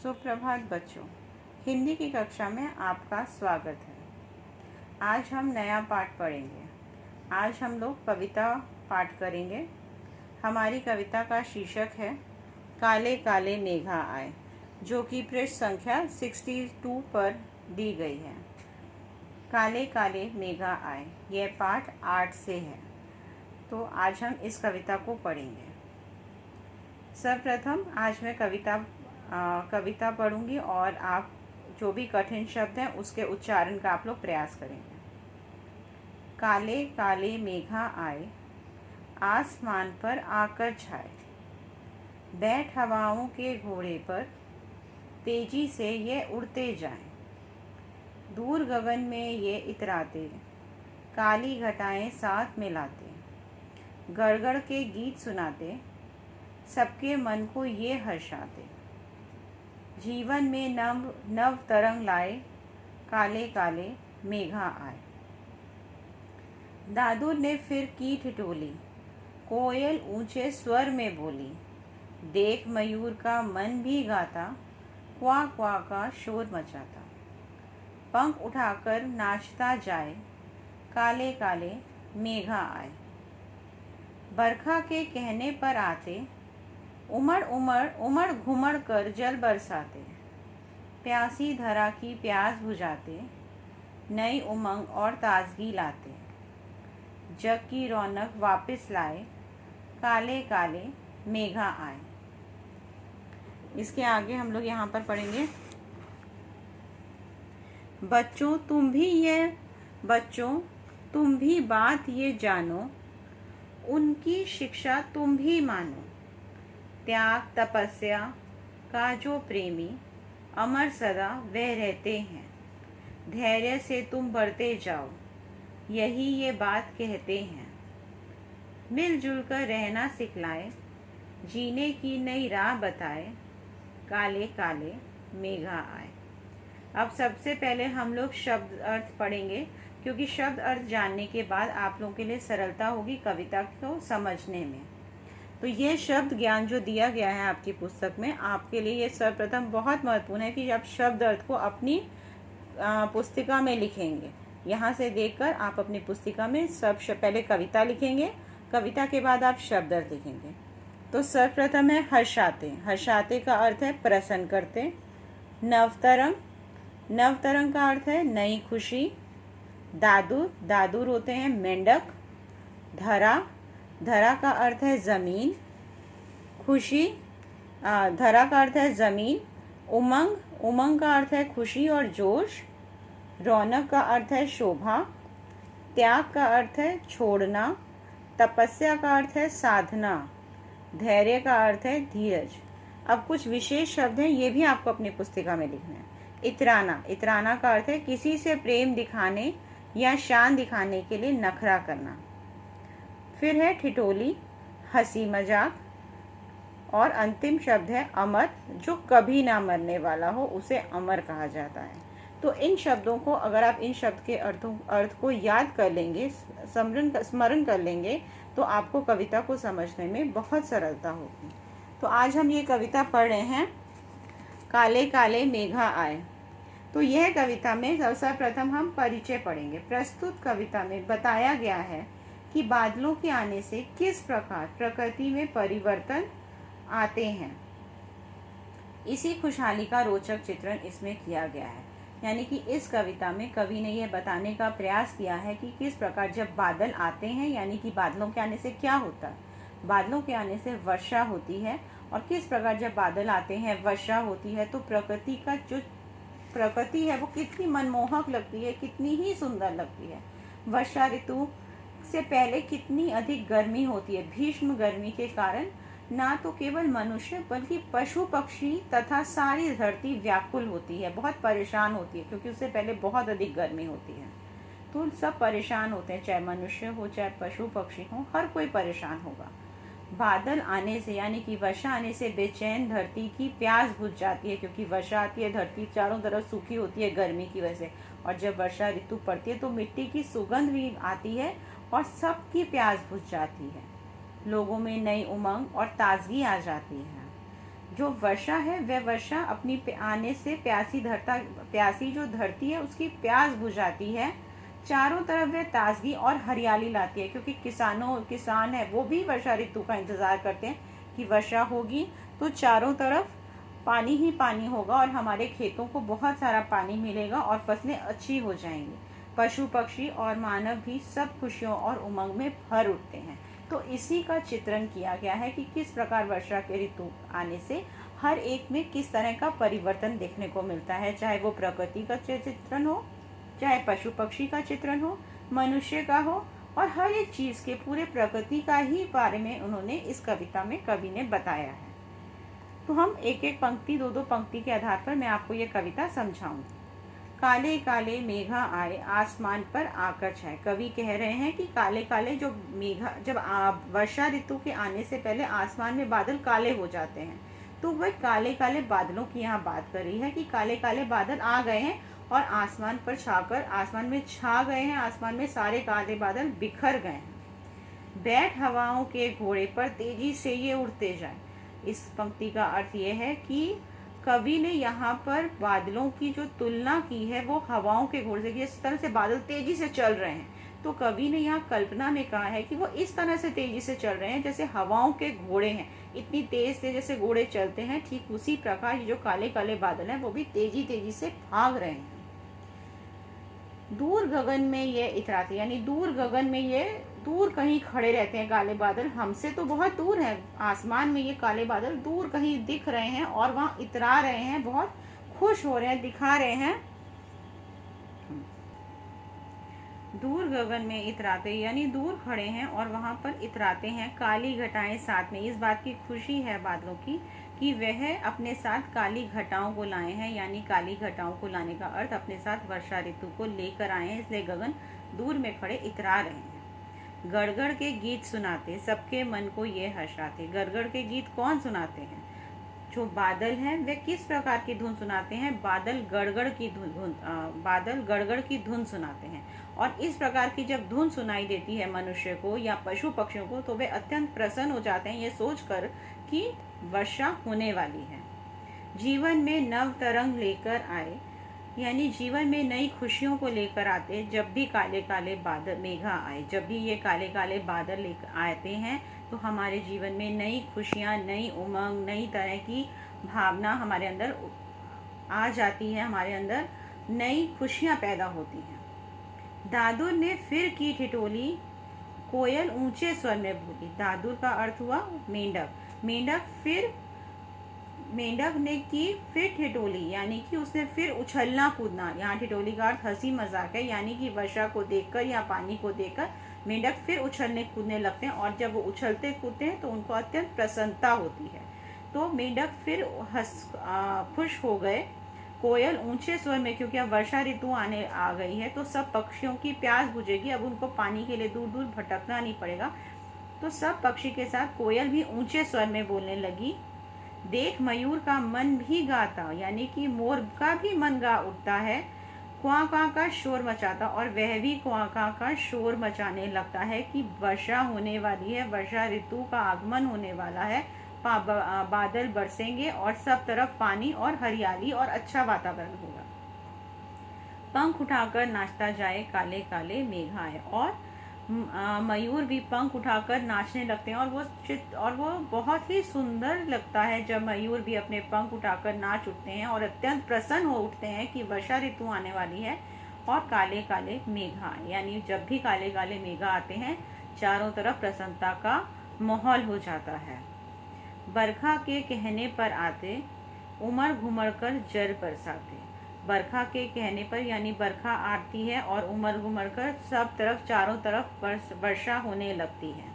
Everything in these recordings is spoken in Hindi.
सुप्रभात बच्चों, हिंदी की कक्षा में आपका स्वागत है। आज हम नया पाठ पढ़ेंगे। आज हम लोग कविता पाठ करेंगे। हमारी कविता का शीर्षक है काले काले मेघा आए, जो कि पृष्ठ संख्या 62 पर दी गई है। काले काले मेघा आए, यह पाठ 8 से है। तो आज हम इस कविता को पढ़ेंगे। सर्वप्रथम आज मैं कविता पढ़ूंगी और आप जो भी कठिन शब्द हैं उसके उच्चारण का आप लोग प्रयास करेंगे। काले काले मेघा आए, आसमान पर आकर छाए, बैठ हवाओं के घोड़े पर, तेजी से ये उड़ते जाएं। दूर गगन में ये इतराते, काली घटाएं साथ मिलाते, गड़गड़ के गीत सुनाते, सबके मन को ये हर्षाते। जीवन में नव तरंग लाए, काले काले मेघा आए। दादू ने फिर की ठिठोली, कोयल ऊंचे स्वर में बोली, देख मयूर का मन भी गाता, क्वा क्वा का शोर मचाता। पंख उठाकर नाचता जाए, काले काले मेघा आए। बरखा के कहने पर आते, उमड़ घुमड़ कर जल बरसाते, प्यासी धरा की प्यास बुझाते, नई उमंग और ताजगी लाते, जग की रौनक वापस लाए, काले काले मेघा आए। इसके आगे हम लोग यहाँ पर पढ़ेंगे। बच्चों तुम भी बात ये जानो, उनकी शिक्षा तुम भी मानो। त्याग तपस्या का जो प्रेमी, अमर सदा वह रहते हैं। धैर्य से तुम बढ़ते जाओ, यही ये बात कहते हैं। मिलजुल कर रहना सिखलाए, जीने की नई राह बताए, काले काले मेघा आए। अब सबसे पहले हम लोग शब्द अर्थ पढ़ेंगे, क्योंकि शब्द अर्थ जानने के बाद आप लोगों के लिए सरलता होगी कविता को समझने में। तो ये शब्द ज्ञान जो दिया गया है आपकी पुस्तक में, आपके लिए ये सर्वप्रथम बहुत महत्वपूर्ण है कि आप शब्द अर्थ को अपनी पुस्तिका में लिखेंगे। यहाँ से देखकर आप अपनी पुस्तिका में पहले कविता लिखेंगे, कविता के बाद आप शब्द अर्थ लिखेंगे। तो सर्वप्रथम है हर्षाते। हर्षाते का अर्थ है प्रसन्न करते। नवतरंग का अर्थ है नई खुशी। दादुर होते हैं मेंढक। धरा का अर्थ है जमीन। खुशी, धरा का अर्थ है जमीन। उमंग का अर्थ है खुशी और जोश। रौनक का अर्थ है शोभा। त्याग का अर्थ है छोड़ना। तपस्या का अर्थ है साधना। धैर्य का अर्थ है धीरज। अब कुछ विशेष शब्द हैं, ये भी आपको अपनी पुस्तिका में लिखना है। इतराना का अर्थ है किसी से प्रेम दिखाने या शान दिखाने के लिए नखरा करना। फिर है ठिठोली, हंसी मजाक। और अंतिम शब्द है अमर, जो कभी ना मरने वाला हो उसे अमर कहा जाता है। तो इन शब्दों को अगर आप इन शब्द के अर्थ को याद कर लेंगे, स्मरण कर लेंगे, तो आपको कविता को समझने में बहुत सरलता होगी। तो आज हम ये कविता पढ़ रहे हैं, काले काले मेघा आए। तो यह कविता में सर्वप्रथम हम परिचय पढ़ेंगे। प्रस्तुत कविता में बताया गया है कि बादलों के आने से किस प्रकार प्रकृति में परिवर्तन आते हैं। इसी खुशहाली का रोचक चित्रण इसमें किया गया है। यानी कि इस कविता में कवि ने यह बताने का प्रयास किया है कि किस प्रकार जब बादल आते हैं, यानी कि बादलों के आने से क्या होता है। बादलों के आने से वर्षा होती है, और किस प्रकार जब बादल आते हैं, वर्षा होती है, तो प्रकृति है वो कितनी मनमोहक लगती है, कितनी ही सुंदर लगती है। वर्षा ऋतु से पहले कितनी अधिक गर्मी होती है। भीष्म गर्मी के कारण ना तो केवल मनुष्य बल्कि पशु पक्षी तथा सारी धरती व्याकुल होती है, बहुत परेशान होती है, क्योंकि उससे पहले बहुत अधिक गर्मी होती है। तो सब परेशान होते हैं, चाहे मनुष्य हो चाहे पशु पक्षी हो, हर कोई परेशान होगा। बादल आने से यानी कि वर्षा आने से बेचैन धरती की प्यास बुझ जाती है, क्योंकि वर्षा आती है, धरती चारों तरफ सूखी होती है गर्मी की वजह से, और जब वर्षा ऋतु पड़ती है तो मिट्टी की सुगंध भी आती है और सबकी प्यास बुझ जाती है। लोगों में नई उमंग और ताजगी आ जाती है। जो वर्षा है वह वर्षा अपनी आने से प्यासी जो धरती है उसकी प्यास बुझाती है। चारों तरफ वह ताजगी और हरियाली लाती है, क्योंकि किसान है वो भी वर्षा ऋतु का इंतजार करते हैं कि वर्षा होगी तो चारों तरफ पानी ही पानी होगा और हमारे खेतों को बहुत सारा पानी मिलेगा और फसलें अच्छी हो जाएंगी। पशु पक्षी और मानव भी सब खुशियों और उमंग में भर उठते हैं। तो इसी का चित्रण किया गया है कि किस प्रकार वर्षा के ऋतु आने से हर एक में किस तरह का परिवर्तन देखने को मिलता है, चाहे वो प्रकृति का चित्रण हो, चाहे पशु पक्षी का चित्रण हो, मनुष्य का हो, और हर एक चीज के पूरे प्रकृति का ही बारे में उन्होंने इस कविता में कवि ने बताया है। तो हम एक एक पंक्ति दो पंक्ति के आधार पर मैं आपको ये कविता समझाऊंगी। काले काले मेघा आए आसमान पर आकर छाए। कवि कह रहे हैं कि काले काले जो मेघा, जब वर्षा ऋतु के आने से पहले आसमान में बादल काले हो जाते हैं, तो वह काले काले बादलों की यहाँ बात कर रही है कि काले काले बादल आ गए हैं और आसमान पर छाकर आसमान में छा गए हैं, आसमान में सारे काले बादल बिखर गए हैं। बैठ हवाओं के घोड़े पर तेजी से ये उड़ते जाए। इस पंक्ति का अर्थ यह है कि कवि ने यहाँ पर बादलों की जो तुलना की है वो हवाओं के घोड़े से, जिस तरह से बादल तेजी से चल रहे हैं, तो कवि ने यहाँ कल्पना में कहा है कि वो इस तरह से तेजी से चल रहे हैं जैसे हवाओं के घोड़े हैं, इतनी तेज से जैसे घोड़े चलते हैं, ठीक उसी प्रकार ये जो काले काले बादल हैं वो भी तेजी तेजी से भाग रहे हैं। दूर गगन में ये इतराते, यानी दूर गगन में ये दूर कहीं खड़े रहते हैं काले बादल, हमसे तो बहुत दूर है, आसमान में ये काले बादल दूर कहीं दिख रहे हैं और वहाँ इतरा रहे हैं, बहुत खुश हो रहे हैं, दिखा रहे हैं। दूर गगन में इतराते यानी दूर खड़े हैं और वहाँ पर इतराते हैं। काली घटाएं साथ में, इस बात की खुशी है बादलों की कि वह अपने साथ काली घटाओं को लाए हैं, यानी काली घटाओं को लाने का अर्थ अपने साथ वर्षा ऋतु को लेकर आए हैं, इसलिए गगन दूर में खड़े इतरा रहे हैं। गड़गड़ के गीत सुनाते सबके मन को ये हर्षाते। गड़गड़ के गीत कौन सुनाते हैं? जो बादल हैं वे किस प्रकार की धुन सुनाते हैं? बादल गड़गड़ की धुन सुनाते हैं। और इस प्रकार की जब धुन सुनाई देती है मनुष्य को या पशु पक्षियों को, तो वे अत्यंत प्रसन्न हो जाते हैं ये सोचकर कि वर्षा होने वाली है। जीवन में नव तरंग लेकर आए, यानी जीवन में नई खुशियों को लेकर आते। जब भी काले काले बादल मेघा आए, जब भी ये काले काले बादल लेकर आते हैं तो हमारे जीवन में नई खुशियाँ, नई उमंग, नई तरह की भावना हमारे अंदर आ जाती है, हमारे अंदर नई खुशियाँ पैदा होती हैं। दादुर ने फिर की ठिठोली, कोयल ऊंचे स्वर में बोली। दादुर का अर्थ हुआ मेंढक। मेंढक ने की फिर ठिठोली, यानी कि उसने फिर उछलना कूदना। यहाँ ठिठोली का अर्थ हंसी मजाक है, यानी कि वर्षा को देखकर या पानी को देखकर मेंढक फिर उछलने कूदने लगते हैं और जब वो उछलते कूदते हैं तो उनको अत्यंत प्रसन्नता होती है। तो मेंढक फिर खुश हो गए। कोयल ऊंचे स्वर में, क्योंकि अब वर्षा ऋतु आने आ गई है तो सब पक्षियों की प्यास बुझेगी, अब उनको पानी के लिए दूर दूर भटकना नहीं पड़ेगा। तो सब पक्षी के साथ कोयल भी ऊंचे स्वर में बोलने लगी। देख मयूर का मन भी गाता, यानी कि मोर का भी मन गा उठता है। क्वां क्वां का शोर मचाता, और वह भी क्वां क्वां का शोर मचाने लगता है कि वर्षा होने वाली है, वर्षा ऋतु का आगमन होने वाला है, बादल बरसेंगे और सब तरफ पानी और हरियाली और अच्छा वातावरण होगा। पंख उठाकर नाचता जाए काले काले मेघ आए, और मयूर भी पंख उठाकर नाचने लगते हैं और वो बहुत ही सुंदर लगता है जब मयूर भी अपने पंख उठाकर नाच उठते हैं और अत्यंत प्रसन्न हो उठते हैं कि वर्षा ऋतु आने वाली है और काले काले मेघा, यानी जब भी काले काले मेघा आते हैं चारों तरफ प्रसन्नता का माहौल हो जाता है। बरखा के कहने पर आते उमड़ घुमड़ कर जल बरसाते। बरखा के कहने पर, यानी बरखा आती है और उमड़ घुमड़ कर सब तरफ चारों तरफ वर्षा होने लगती है।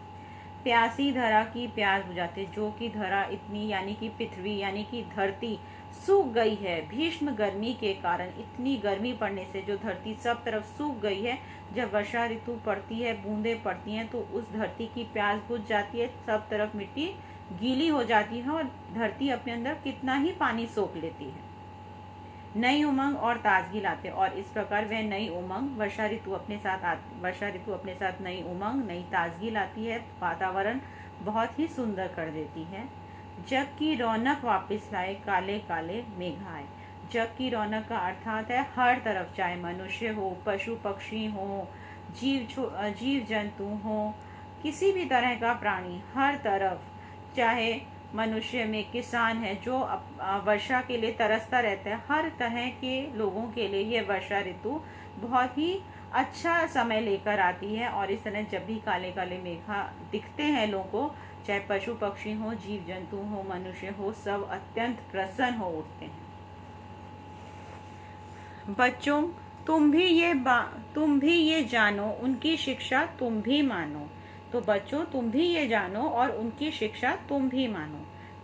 प्यासी धरा की प्यास बुझाते, जो कि धरा इतनी, यानी कि पृथ्वी यानी कि धरती सूख गई है भीष्म गर्मी के कारण। इतनी गर्मी पड़ने से जो धरती सब तरफ सूख गई है, जब वर्षा ऋतु पड़ती है, बूंदें पड़ती हैं तो उस धरती की प्यास बुझ जाती है, सब तरफ मिट्टी गीली हो जाती है और धरती अपने अंदर कितना ही पानी सोख लेती है। नई उमंग और ताजगी लाते, और इस प्रकार वह नई उमंग वर्षा ऋतु अपने साथ नई उमंग, नई ताजगी लाती है, वातावरण बहुत ही सुंदर कर देती है। जग की रौनक वापस लाए काले काले मेघ आए। जग की रौनक का अर्थात है हर तरफ, चाहे मनुष्य हो, पशु पक्षी हो, जीव जंतु हो, किसी भी तरह का प्राणी, हर तरफ, चाहे मनुष्य में किसान है जो वर्षा के लिए तरसता रहता है, हर तरह के लोगों के लिए ये वर्षा ऋतु बहुत ही अच्छा समय लेकर आती है। और इस तरह जब भी काले काले मेघा दिखते हैं लोगों को, चाहे पशु पक्षी हो, जीव जंतु हो, मनुष्य हो, सब अत्यंत प्रसन्न हो उठते हैं। बच्चों, तुम भी ये जानो, उनकी शिक्षा तुम भी मानो। तो बच्चों, तुम भी ये जानो और उनकी शिक्षा तुम भी मानो।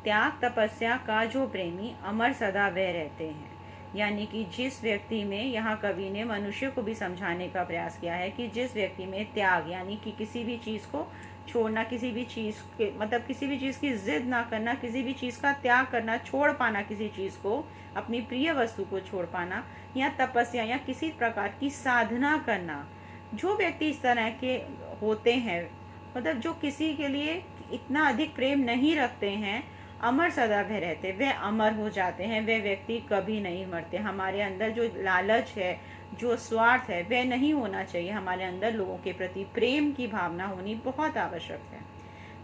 त्याग तपस्या का जो प्रेमी अमर सदा वे रहते हैं। यानी कि जिस व्यक्ति में, यहाँ कवि ने मनुष्य को भी समझाने का प्रयास किया है कि जिस व्यक्ति में त्याग, यानी कि किसी भी चीज को छोड़ना, किसी भी चीज के मतलब किसी भी चीज की जिद ना करना, किसी भी चीज का त्याग करना, छोड़ पाना, किसी चीज को, अपनी प्रिय वस्तु को छोड़ पाना, या तपस्या या किसी प्रकार की साधना करना, जो व्यक्ति इस तरह के होते हैं, मतलब जो किसी के लिए इतना अधिक प्रेम नहीं रखते हैं, अमर सदा भय रहते, वे अमर हो जाते हैं, वे व्यक्ति कभी नहीं मरते। हमारे अंदर जो लालच है, जो स्वार्थ है, वह नहीं होना चाहिए। हमारे अंदर लोगों के प्रति प्रेम की भावना होनी बहुत आवश्यक है।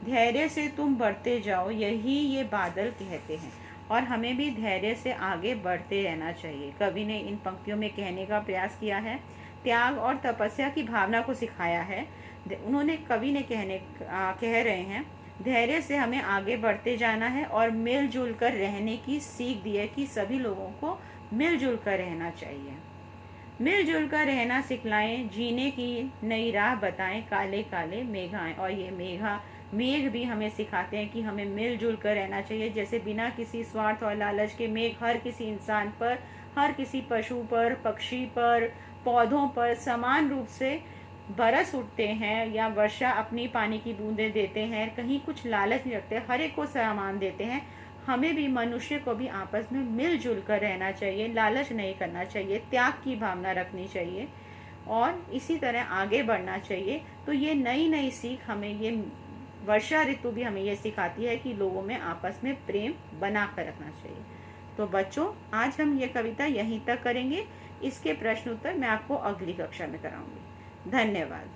धैर्य से तुम बढ़ते जाओ, यही ये बादल कहते हैं। और हमें भी धैर्य से आगे बढ़ते रहना चाहिए। कवि ने इन पंक्तियों में कहने का प्रयास किया है, त्याग और तपस्या की भावना को सिखाया है। कवि ने कह रहे हैं, धैर्य से हमें आगे बढ़ते जाना है और मिलजुल कर रहने की सीख दी है कि सभी लोगों को मिलजुल कर रहना चाहिए। मिलजुल कर रहना सिखलाएं, जीने की नई राह बताएं, काले काले मेघ आएं। और ये मेघ भी हमें सिखाते हैं कि हमें मिलजुल कर रहना चाहिए। जैसे बिना किसी स्वार्थ और लालच के मेघ हर किसी इंसान पर, हर किसी पशु पर, पक्षी पर, पौधों पर समान रूप से बरस उठते हैं, या वर्षा अपनी पानी की बूंदें देते हैं, कहीं कुछ लालच नहीं रखते, हर एक को सामान देते हैं। हमें भी, मनुष्य को भी आपस में मिलजुल कर रहना चाहिए, लालच नहीं करना चाहिए, त्याग की भावना रखनी चाहिए और इसी तरह आगे बढ़ना चाहिए। तो ये नई नई सीख हमें, ये वर्षा ऋतु भी हमें ये सिखाती है कि लोगों में आपस में प्रेम बना कर रखना चाहिए। तो बच्चों, आज हम ये कविता यहीं तक करेंगे। इसके प्रश्न उत्तर मैं आपको अगली कक्षा में कराऊंगी। धन्यवाद।